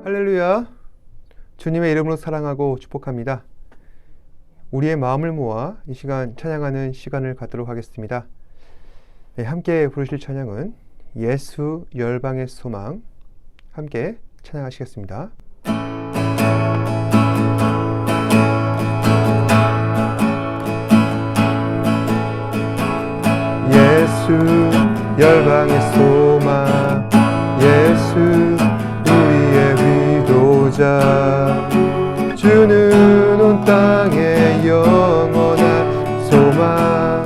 할렐루야. 주님의 이름으로 사랑하고 축복합니다. 우리의 마음을 모아 이 시간 찬양하는 시간을 갖도록 하겠습니다. 네, 함께 부르실 찬양은 예수 열방의 소망, 함께 찬양하시겠습니다. 예수 열방의 소망, 예수 우리의 위로자, 주는 온 땅의 영원한 소망.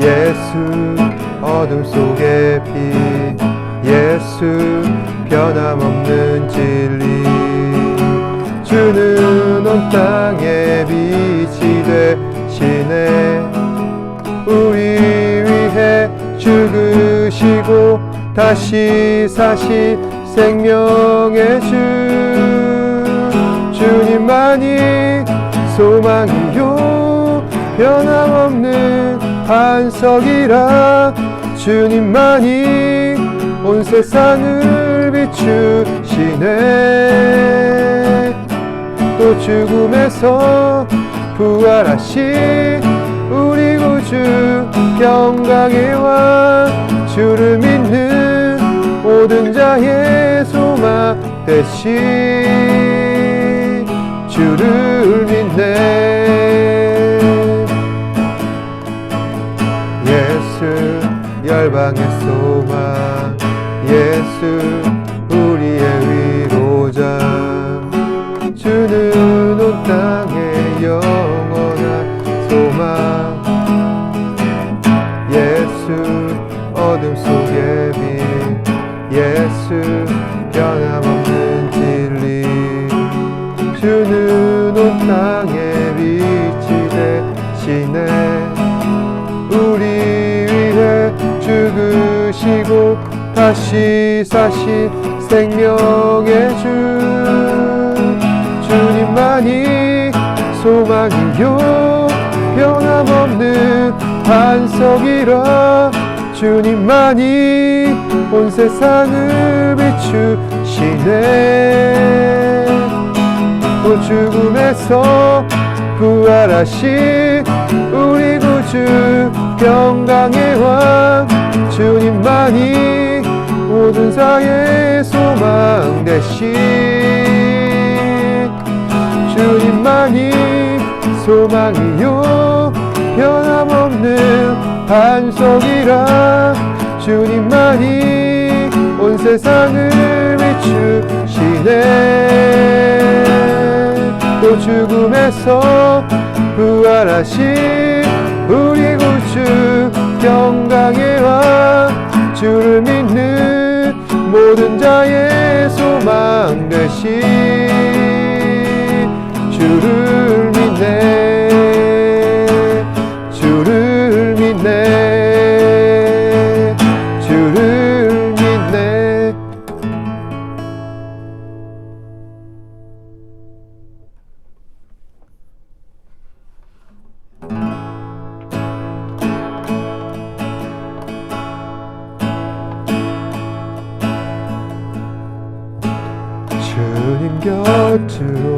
예수 어둠 속의 빛, 예수 변함없는 진리, 주는 온 땅의 빛이 되시네. 우리 위해 죽으시고 다시 사신 생명의 주, 주님만이 소망이요 변함없는 반석이라. 주님만이 온 세상을 비추시네. 또 죽음에서 부활하신 우리 구주 평강의 왕, 주를 믿는 모든 자의 소망 되신 주를 믿네. 예수 열방의 소망, 예수 우리의 위로자, 주는 온 땅의 영원한 소망. 예수 어둠 속의 빛, 예수 변함없는 진리, 주는 온 땅의 빛이 되시네. 우리 위해 죽으시고 다시 사신 생명의 주, 주님만이 소망이요 변함없는 반석이라. 주님만이 온 세상을 비추시네. 또 죽음에서 부활하신 우리 구주 평강의 왕, 주님만이 모든 자의 소망 되신 주님만이 소망이요 변함없는 반석이라. 주님만이 온 세상을 비추시네. 또 죽음에서 부활하신 우리 구주 평강의 왕, 주를 믿는 모든 자의 소망 되신 주를 믿네. 주를 믿네. 주를 믿네. 주님 곁으로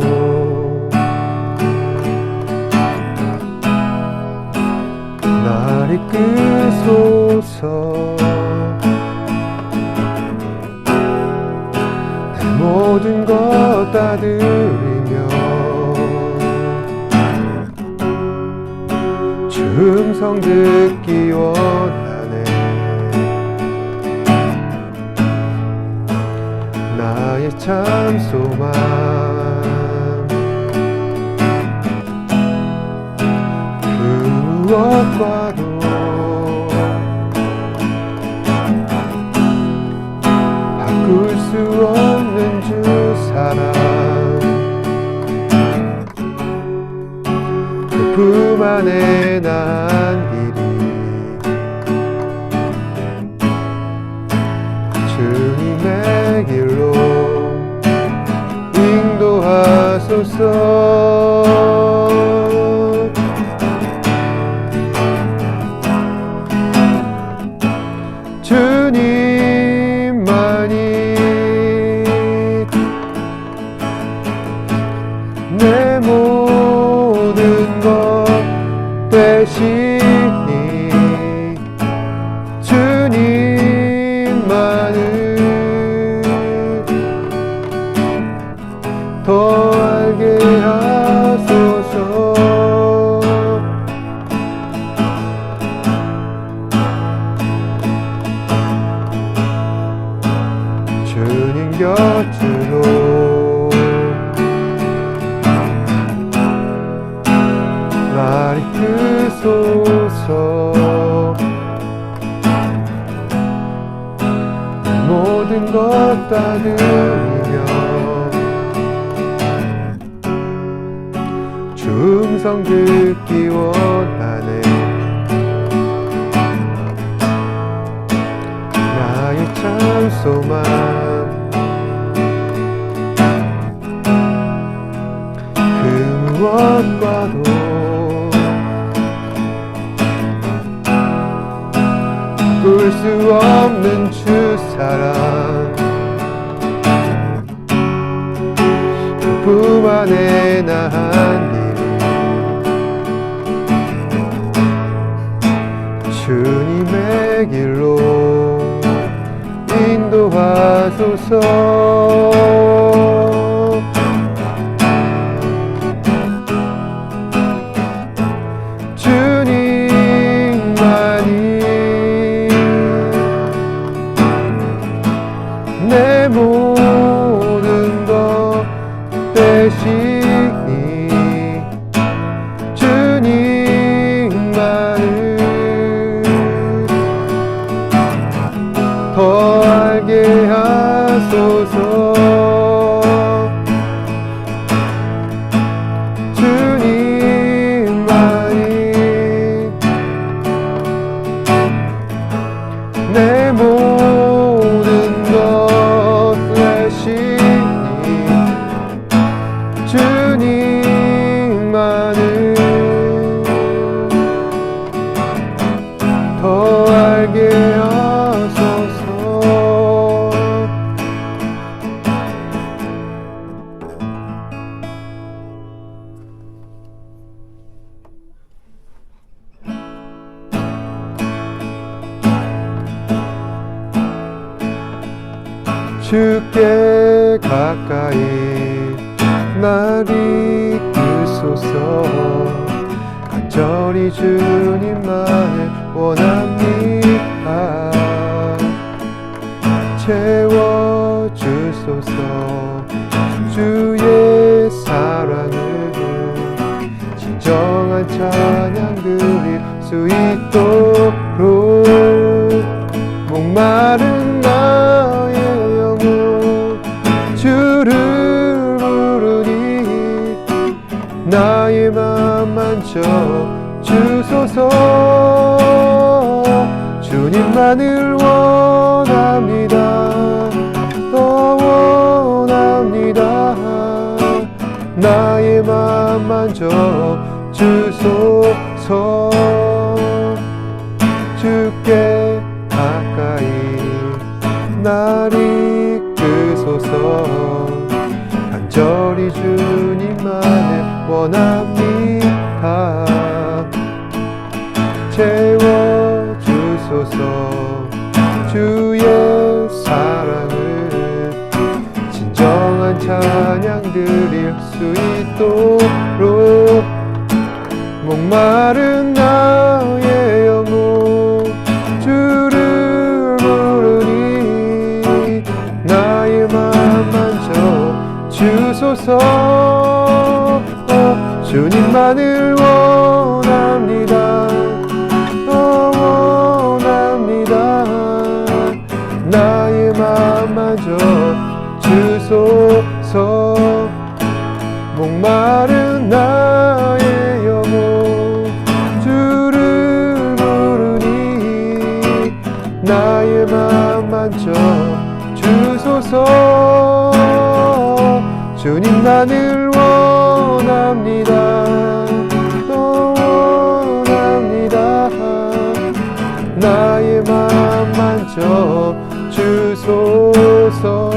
날 이끄소서. 내 모든 것 다 드리며 주 음성 듣기 원하네. 나의 참 소망, 그 무엇과도 바꿀 수 없는 주 사랑, 그 품 안에 난 길이 주님의 길로 인도하소서. 주님만이 곁으로 날이 뜨소서. 모든 것 다 드리며 주 음성 듣기 원하네. 나의 참 소망 그 무엇과도 꿀 수 없는 주 사랑 품 안에 나 한 길 주님의 길로 인도하소서. 주님만이 내 모든 것 되시니 주님만을 더 알게 하소서. 주님만이 내 모든 것 되시니 주님만을 더 알게 하소서. 주께 가까이 날 이끄소서. 간절히 주님만을 원합니다. 채워주소서. 주의 사랑을 진정한 찬양 드릴 수 있도록 목마른 나의 영혼 주를 부르니 나의 맘 만져 주소서. 주님만을 원합니다. 더 원합니다. 나의 맘 만져 주소서. 주께 가까이 날 이끄소서. 간절히 주님만을 원합니다. 채워주소서. 주의 사랑을 진정한 찬양 드릴 수 있도록 목마른 나의 영혼 주를 부르니 나의 맘 만져 주소서. 주님만을 원합니다. 원합니다. 나의 맘 만져 주소서. 목마른 나의 영혼 주를 부르니 나의 맘 만져 주소서. 주님만을 원합니다. 또 원합니다. 나의 맘 만져 주소서.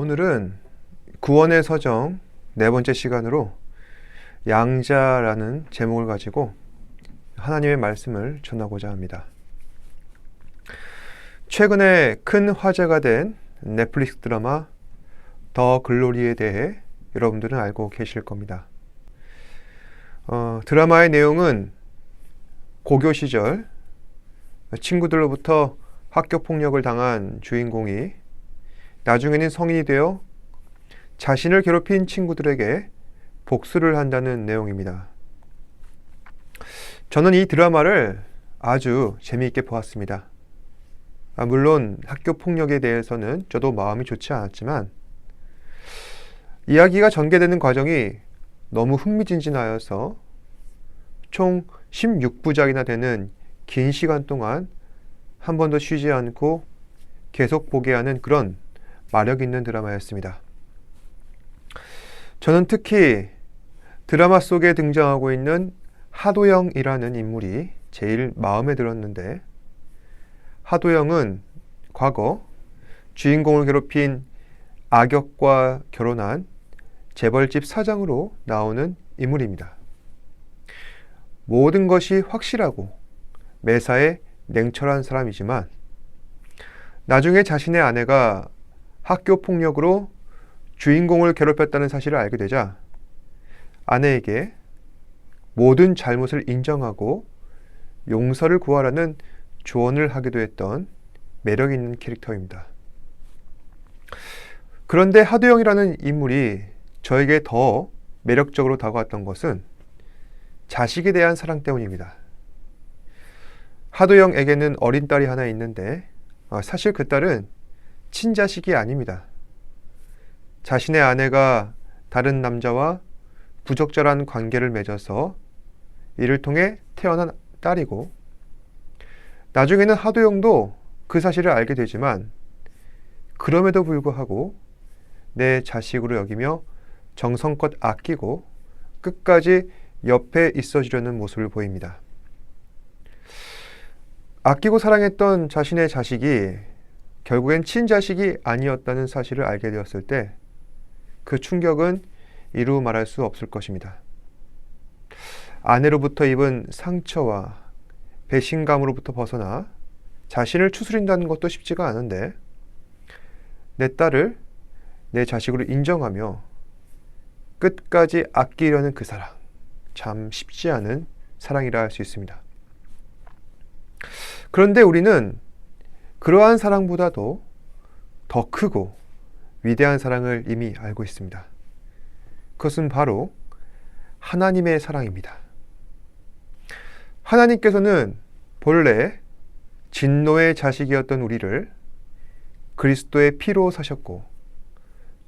오늘은 구원의 서정 네 번째 시간으로 양자라는 제목을 가지고 하나님의 말씀을 전하고자 합니다. 최근에 큰 화제가 된 넷플릭스 드라마 더 글로리에 대해 여러분들은 알고 계실 겁니다. 드라마의 내용은 고교 시절 친구들로부터 학교 폭력을 당한 주인공이 나중에는 성인이 되어 자신을 괴롭힌 친구들에게 복수를 한다는 내용입니다. 저는 이 드라마를 아주 재미있게 보았습니다. 물론 학교 폭력에 대해서는 저도 마음이 좋지 않았지만 이야기가 전개되는 과정이 너무 흥미진진하여서 총 16부작이나 되는 긴 시간 동안 한 번도 쉬지 않고 계속 보게 하는 그런 마력 있는 드라마였습니다. 저는 특히 드라마 속에 등장하고 있는 하도영이라는 인물이 제일 마음에 들었는데, 하도영은 과거 주인공을 괴롭힌 악역과 결혼한 재벌집 사장으로 나오는 인물입니다. 모든 것이 확실하고 매사에 냉철한 사람이지만 나중에 자신의 아내가 학교 폭력으로 주인공을 괴롭혔다는 사실을 알게 되자 아내에게 모든 잘못을 인정하고 용서를 구하라는 조언을 하기도 했던 매력 있는 캐릭터입니다. 그런데 하도영이라는 인물이 저에게 더 매력적으로 다가왔던 것은 자식에 대한 사랑 때문입니다. 하도영에게는 어린 딸이 하나 있는데 사실 그 딸은 친자식이 아닙니다. 자신의 아내가 다른 남자와 부적절한 관계를 맺어서 이를 통해 태어난 딸이고, 나중에는 하도영도 그 사실을 알게 되지만 그럼에도 불구하고 내 자식으로 여기며 정성껏 아끼고 끝까지 옆에 있어주려는 모습을 보입니다. 아끼고 사랑했던 자신의 자식이 결국엔 친자식이 아니었다는 사실을 알게 되었을 때 그 충격은 이루 말할 수 없을 것입니다. 아내로부터 입은 상처와 배신감으로부터 벗어나 자신을 추스린다는 것도 쉽지가 않은데, 내 딸을 내 자식으로 인정하며 끝까지 아끼려는 그 사랑, 참 쉽지 않은 사랑이라 할 수 있습니다. 그런데 우리는 그러한 사랑보다도 더 크고 위대한 사랑을 이미 알고 있습니다. 그것은 바로 하나님의 사랑입니다. 하나님께서는 본래 진노의 자식이었던 우리를 그리스도의 피로 사셨고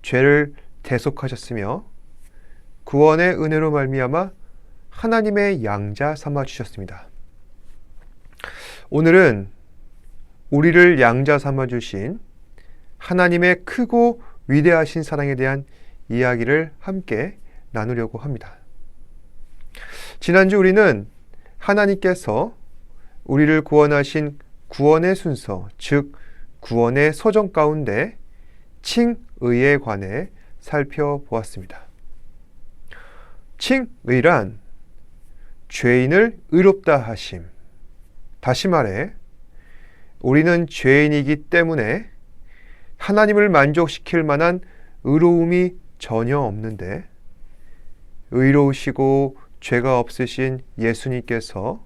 죄를 대속하셨으며 구원의 은혜로 말미암아 하나님의 양자 삼아 주셨습니다. 오늘은 우리를 양자 삼아 주신 하나님의 크고 위대하신 사랑에 대한 이야기를 함께 나누려고 합니다. 지난주 우리는 하나님께서 우리를 구원하신 구원의 순서, 즉 구원의 서정 가운데 칭의에 관해 살펴보았습니다. 칭의란 죄인을 의롭다 하심. 다시 말해 우리는 죄인이기 때문에 하나님을 만족시킬 만한 의로움이 전혀 없는데, 의로우시고 죄가 없으신 예수님께서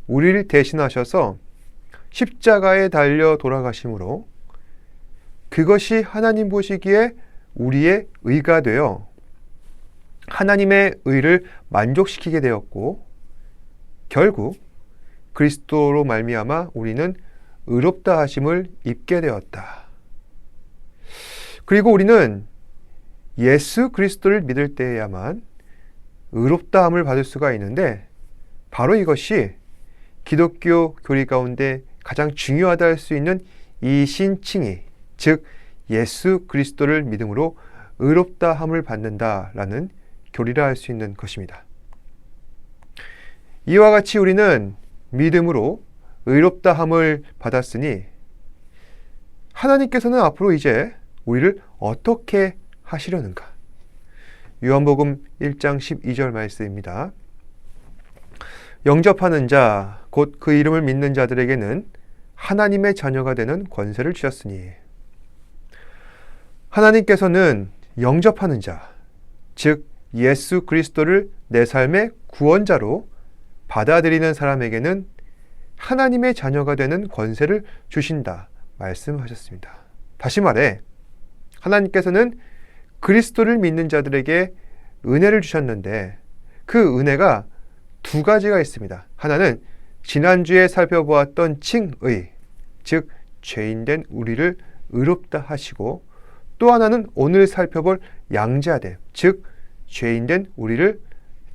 우리를 대신하셔서 십자가에 달려 돌아가심으로 그것이 하나님 보시기에 우리의 의가 되어 하나님의 의를 만족시키게 되었고, 결국 그리스도로 말미암아 우리는 의롭다 하심을 입게 되었다. 그리고 우리는 예수 그리스도를 믿을 때에야만 의롭다함을 받을 수가 있는데, 바로 이것이 기독교 교리 가운데 가장 중요하다 할 수 있는 이 신칭의, 즉 예수 그리스도를 믿음으로 의롭다함을 받는다라는 교리라 할 수 있는 것입니다. 이와 같이 우리는 믿음으로 의롭다함을 받았으니 하나님께서는 앞으로 이제 우리를 어떻게 하시려는가? 요한복음 1장 12절 말씀입니다. 영접하는 자, 곧 그 이름을 믿는 자들에게는 하나님의 자녀가 되는 권세를 주셨으니, 하나님께서는 영접하는 자, 즉 예수 그리스도를 내 삶의 구원자로 받아들이는 사람에게는 하나님의 자녀가 되는 권세를 주신다 말씀하셨습니다. 다시 말해 하나님께서는 그리스도를 믿는 자들에게 은혜를 주셨는데 그 은혜가 두 가지가 있습니다. 하나는 지난주에 살펴보았던 칭의, 즉 죄인된 우리를 의롭다 하시고, 또 하나는 오늘 살펴볼 양자됨, 즉 죄인된 우리를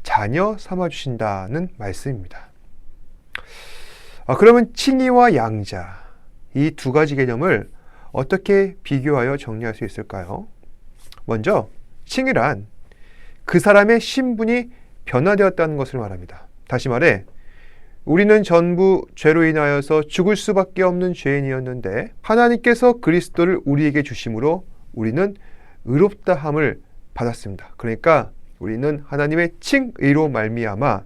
자녀 삼아주신다는 말씀입니다. 그러면 칭의와 양자, 이 두 가지 개념을 어떻게 비교하여 정리할 수 있을까요? 먼저 칭의란 그 사람의 신분이 변화되었다는 것을 말합니다. 다시 말해 우리는 전부 죄로 인하여서 죽을 수밖에 없는 죄인이었는데 하나님께서 그리스도를 우리에게 주심으로 우리는 의롭다함을 받았습니다. 그러니까 우리는 하나님의 칭의로 말미암아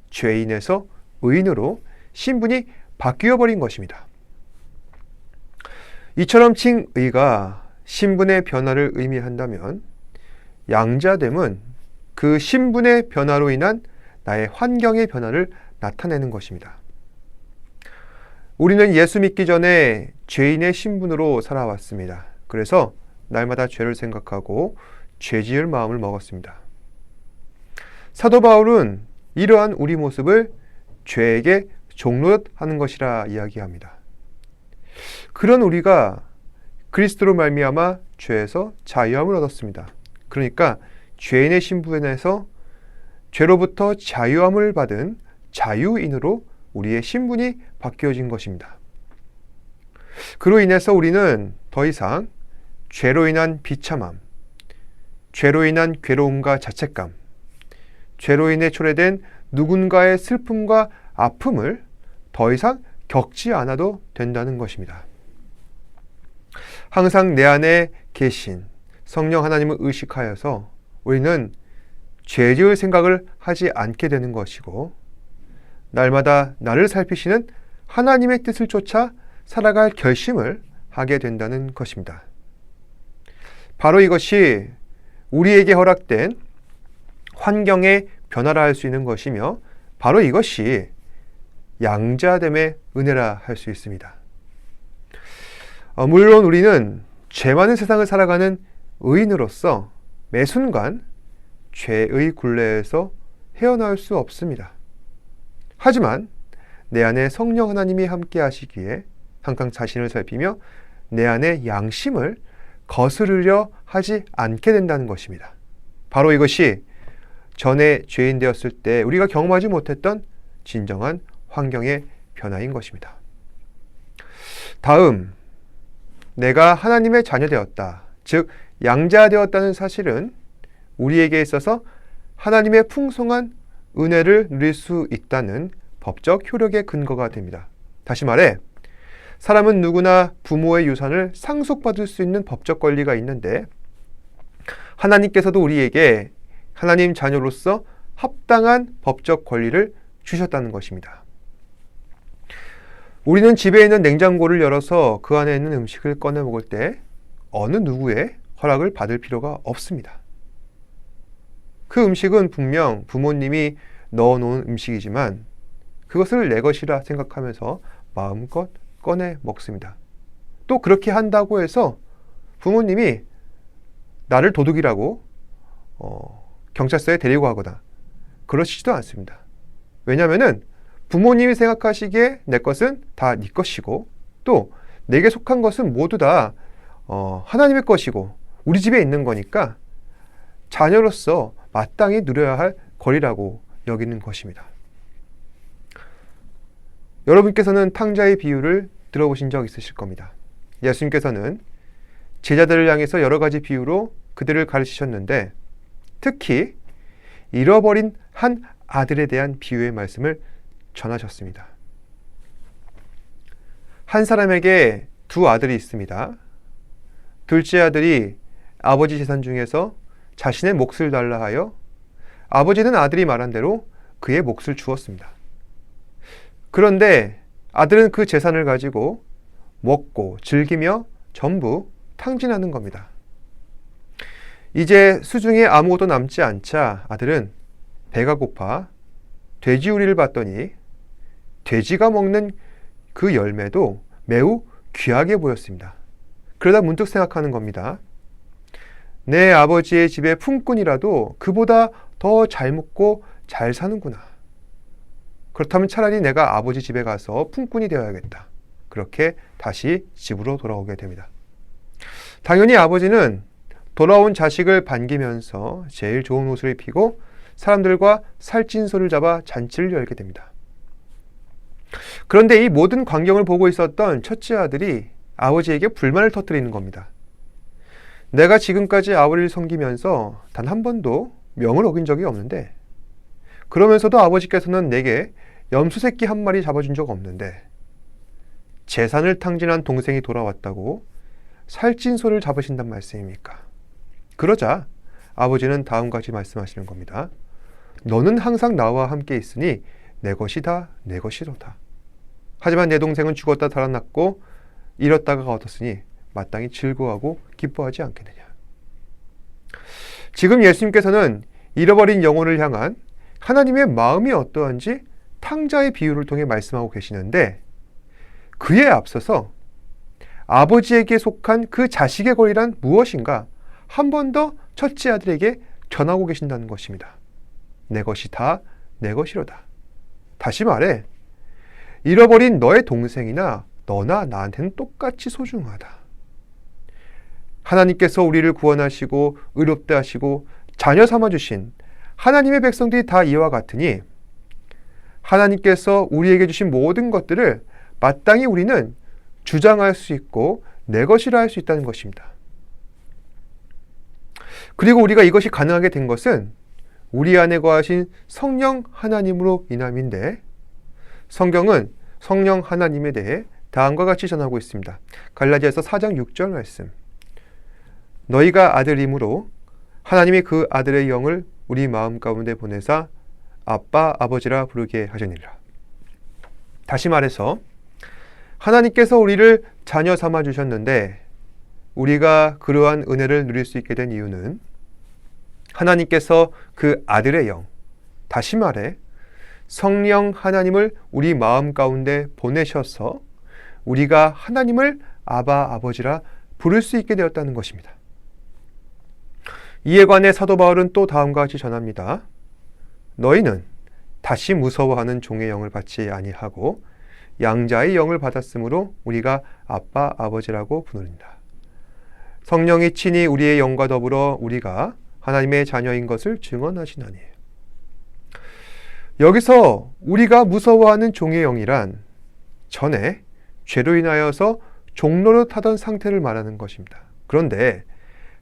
죄인에서 의인으로 신분이 바뀌어 버린 것입니다. 이처럼 칭의가 신분의 변화를 의미한다면 양자됨은 그 신분의 변화로 인한 나의 환경의 변화를 나타내는 것입니다. 우리는 예수 믿기 전에 죄인의 신분으로 살아왔습니다. 그래서 날마다 죄를 생각하고 죄지을 마음을 먹었습니다. 사도 바울은 이러한 우리 모습을 죄에게 종노릇하는 것이라 이야기합니다. 그런 우리가 그리스도로 말미암아 죄에서 자유함을 얻었습니다. 그러니까 죄인의 신분에서 죄로부터 자유함을 받은 자유인으로 우리의 신분이 바뀌어진 것입니다. 그로 인해서 우리는 더 이상 죄로 인한 비참함, 죄로 인한 괴로움과 자책감, 죄로 인해 초래된 누군가의 슬픔과 아픔을 더 이상 겪지 않아도 된다는 것입니다. 항상 내 안에 계신 성령 하나님을 의식하여서 우리는 죄 지을 생각을 하지 않게 되는 것이고, 날마다 나를 살피시는 하나님의 뜻을 쫓아 살아갈 결심을 하게 된다는 것입니다. 바로 이것이 우리에게 허락된 환경의 변화라 할 수 있는 것이며, 바로 이것이 양자됨의 은혜라 할 수 있습니다. 물론 우리는 죄 많은 세상을 살아가는 의인으로서 매 순간 죄의 굴레에서 헤어나올 수 없습니다. 하지만 내 안에 성령 하나님이 함께 하시기에 항상 자신을 살피며 내 안에 양심을 거스르려 하지 않게 된다는 것입니다. 바로 이것이 전에 죄인 되었을 때 우리가 경험하지 못했던 진정한 환경의 변화인 것입니다. 다음, 내가 하나님의 자녀 되었다, 즉 양자 되었다는 사실은 우리에게 있어서 하나님의 풍성한 은혜를 누릴 수 있다는 법적 효력의 근거가 됩니다. 다시 말해 사람은 누구나 부모의 유산을 상속받을 수 있는 법적 권리가 있는데, 하나님께서도 우리에게 하나님 자녀로서 합당한 법적 권리를 주셨다는 것입니다. 우리는 집에 있는 냉장고를 열어서 그 안에 있는 음식을 꺼내 먹을 때 어느 누구의 허락을 받을 필요가 없습니다. 그 음식은 분명 부모님이 넣어놓은 음식이지만 그것을 내 것이라 생각하면서 마음껏 꺼내 먹습니다. 또 그렇게 한다고 해서 부모님이 나를 도둑이라고 경찰서에 데리고 가거나 그러시지도 않습니다. 왜냐하면 부모님이 생각하시기에 내 것은 다 네 것이고, 또 내게 속한 것은 모두 다 하나님의 것이고 우리 집에 있는 거니까 자녀로서 마땅히 누려야 할 권리라고 여기는 것입니다. 여러분께서는 탕자의 비유를 들어보신 적 있으실 겁니다. 예수님께서는 제자들을 향해서 여러 가지 비유로 그들을 가르치셨는데, 특히 잃어버린 한 아들에 대한 비유의 말씀을 전하셨습니다. 한 사람에게 두 아들이 있습니다. 둘째 아들이 아버지 재산 중에서 자신의 몫을 달라 하여 아버지는 아들이 말한 대로 그의 몫을 주었습니다. 그런데 아들은 그 재산을 가지고 먹고 즐기며 전부 탕진하는 겁니다. 이제 수중에 아무것도 남지 않자 아들은 배가 고파 돼지우리를 봤더니 돼지가 먹는 그 열매도 매우 귀하게 보였습니다. 그러다 문득 생각하는 겁니다. 내 아버지의 집의 품꾼이라도 그보다 더 잘 먹고 잘 사는구나. 그렇다면 차라리 내가 아버지 집에 가서 품꾼이 되어야겠다. 그렇게 다시 집으로 돌아오게 됩니다. 당연히 아버지는 돌아온 자식을 반기면서 제일 좋은 옷을 입히고 사람들과 살찐소를 잡아 잔치를 열게 됩니다. 그런데 이 모든 광경을 보고 있었던 첫째 아들이 아버지에게 불만을 터뜨리는 겁니다. 내가 지금까지 아버지를 섬기면서 단 한 번도 명을 어긴 적이 없는데, 그러면서도 아버지께서는 내게 염소새끼 한 마리 잡아준 적 없는데, 재산을 탕진한 동생이 돌아왔다고 살찐 소를 잡으신단 말씀입니까? 그러자 아버지는 다음과 같이 말씀하시는 겁니다. 너는 항상 나와 함께 있으니 내 것이다, 내 것이로다. 하지만 내 동생은 죽었다 살아났고 잃었다가 얻었으니 마땅히 즐거워하고 기뻐하지 않겠느냐. 지금 예수님께서는 잃어버린 영혼을 향한 하나님의 마음이 어떠한지 탕자의 비유를 통해 말씀하고 계시는데, 그에 앞서서 아버지에게 속한 그 자식의 권리란 무엇인가 한 번 더 첫째 아들에게 전하고 계신다는 것입니다. 내 것이 다 내 것이로다. 다시 말해 잃어버린 너의 동생이나 너나 나한테는 똑같이 소중하다. 하나님께서 우리를 구원하시고 의롭다 하시고 자녀 삼아주신 하나님의 백성들이 다 이와 같으니 하나님께서 우리에게 주신 모든 것들을 마땅히 우리는 주장할 수 있고 내 것이라 할 수 있다는 것입니다. 그리고 우리가 이것이 가능하게 된 것은 우리 안에 거하신 성령 하나님으로 인함인데, 성경은 성령 하나님에 대해 다음과 같이 전하고 있습니다. 갈라디아서 4장 6절 말씀. 너희가 아들이므로 하나님이 그 아들의 영을 우리 마음 가운데 보내사 아빠 아버지라 부르게 하시니라. 다시 말해서 하나님께서 우리를 자녀 삼아 주셨는데, 우리가 그러한 은혜를 누릴 수 있게 된 이유는 하나님께서 그 아들의 영, 다시 말해 성령 하나님을 우리 마음 가운데 보내셔서 우리가 하나님을 아바 아버지라 부를 수 있게 되었다는 것입니다. 이에 관해 사도 바울은 또 다음과 같이 전합니다. 너희는 다시 무서워하는 종의 영을 받지 아니하고 양자의 영을 받았으므로 우리가 아빠 아버지라고 부르는다. 성령이 친히 우리의 영과 더불어 우리가 하나님의 자녀인 것을 증언하시나니. 여기서 우리가 무서워하는 종의 영이란 전에 죄로 인하여서 종노릇 하던 상태를 말하는 것입니다. 그런데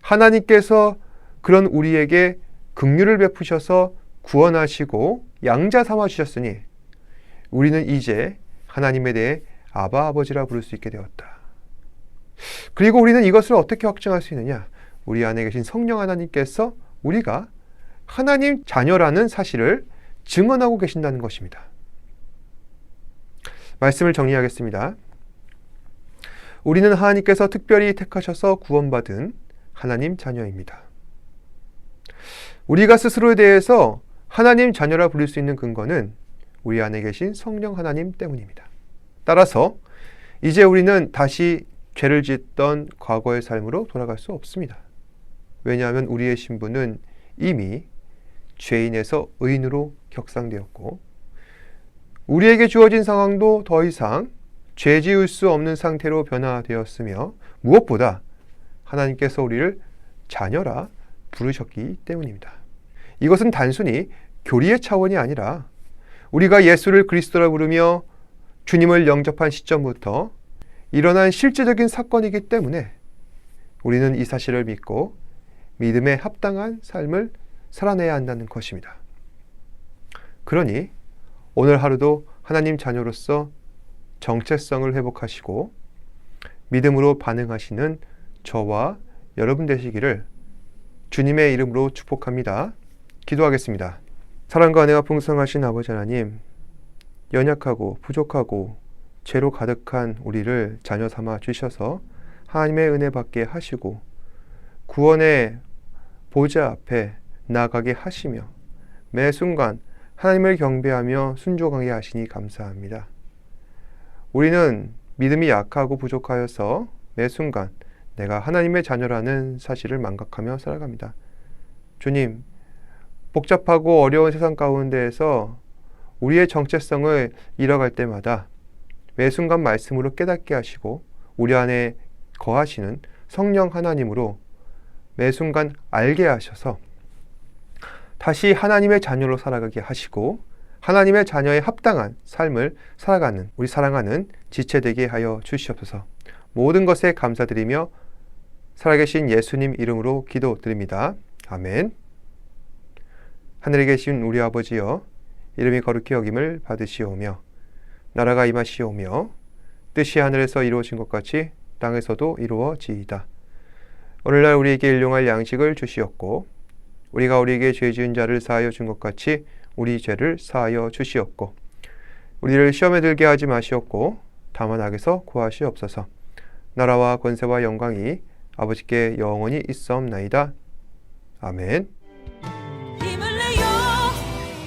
하나님께서 그런 우리에게 긍휼을 베푸셔서 구원하시고 양자 삼아 주셨으니 우리는 이제 하나님에 대해 아바 아버지라 부를 수 있게 되었다. 그리고 우리는 이것을 어떻게 확증할 수 있느냐? 우리 안에 계신 성령 하나님께서 우리가 하나님 자녀라는 사실을 증언하고 계신다는 것입니다. 말씀을 정리하겠습니다. 우리는 하나님께서 특별히 택하셔서 구원받은 하나님 자녀입니다. 우리가 스스로에 대해서 하나님 자녀라 부를 수 있는 근거는 우리 안에 계신 성령 하나님 때문입니다. 따라서 이제 우리는 다시 죄를 짓던 과거의 삶으로 돌아갈 수 없습니다. 왜냐하면 우리의 신분은 이미 죄인에서 의인으로 격상되었고, 우리에게 주어진 상황도 더 이상 죄 지을 수 없는 상태로 변화되었으며, 무엇보다 하나님께서 우리를 자녀라 부르셨기 때문입니다. 이것은 단순히 교리의 차원이 아니라 우리가 예수를 그리스도라 부르며 주님을 영접한 시점부터 일어난 실제적인 사건이기 때문에 우리는 이 사실을 믿고 믿음에 합당한 삶을 살아내야 한다는 것입니다. 그러니 오늘 하루도 하나님 자녀로서 정체성을 회복하시고 믿음으로 반응하시는 저와 여러분 되시기를 주님의 이름으로 축복합니다. 기도하겠습니다. 사랑과 은혜가 풍성하신 아버지 하나님, 연약하고 부족하고 죄로 가득한 우리를 자녀 삼아 주셔서 하나님의 은혜 받게 하시고 구원의 보좌 앞에 나아가게 하시며 매 순간 하나님을 경배하며 순종하게 하시니 감사합니다. 우리는 믿음이 약하고 부족하여서 매 순간 내가 하나님의 자녀라는 사실을 망각하며 살아갑니다. 주님, 복잡하고 어려운 세상 가운데에서 우리의 정체성을 잃어갈 때마다 매 순간 말씀으로 깨닫게 하시고 우리 안에 거하시는 성령 하나님으로 매 순간 알게 하셔서 다시 하나님의 자녀로 살아가게 하시고 하나님의 자녀에 합당한 삶을 살아가는 우리 사랑하는 지체되게 하여 주시옵소서. 모든 것에 감사드리며 살아계신 예수님 이름으로 기도드립니다. 아멘. 하늘에 계신 우리 아버지여, 이름이 거룩히 여김을 받으시오며 나라가 임하시오며 뜻이 하늘에서 이루어진 것 같이 땅에서도 이루어지이다. 오늘날 우리에게 일용할 양식을 주시옵고 우리가 우리에게 죄 지은 자를 사하여 준 것 같이 우리 죄를 사하여 주시옵고 우리를 시험에 들게 하지 마시옵고 다만 악에서 구하시옵소서. 나라와 권세와 영광이 아버지께 영원히 있사옵나이다. 아멘. 힘을 내요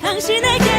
당신에게